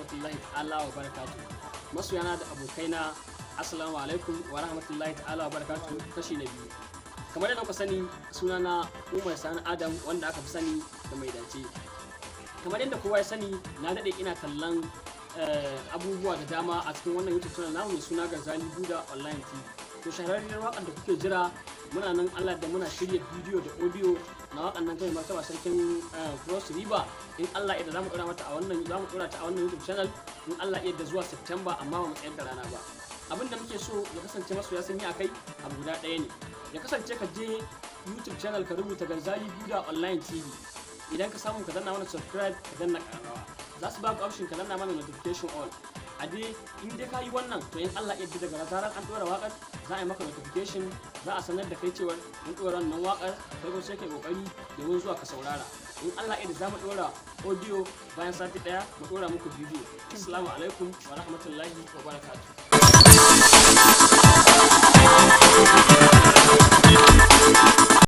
rahmatullahi ta'ala wa barakatuh. Masoyana da abokaina, assalamu alaikum wa rahmatullahi ta'ala wa barakatuh. Kashi na biyu. Kamar yadda kuka sani, sunana Umar Sani Adam, wanda aka fi sani da Mai Dace. Kamar yadda kowa ya sani, na daɗe ina kallon abubuwa da dama a cikin wannan YouTube channel namu mai suna Garzali Buda Online TV. To shahararriyar waƙar da kuke jira, muna nan Allah da muna shirya bidiyo da audio na waƙar nan kai martaba sarkin Cross River. In Allah yadda zamu ɗora ta a wannan YouTube channel in Allah yadda zuwa September, amma ba mu tsayar da rana ba. Abin da muke so ya kasance masoya sun yi akai abu guda ɗaya ne. Ya kasance ka je YouTube channel ka rubuta Garzali Buda Online TV. Idan ka samu ka danna mana subscribe, ka danna ƙararrawa. Za su baka option ka danna mana notification all. A dai in dai ka yi wannan, to in Allah yadda daga zarar an ɗora waƙar za a yi maka notification, za a sanar da kai cewa mun ɗora wannan waƙar, kai ko sai kai kokari domin zuwa ka saurara. In Allah yadda za mu ɗora audio bayan sati ɗaya mu ɗora muku bidiyo. Assalamu alaikum wa rahmatullahi wa barakatuh.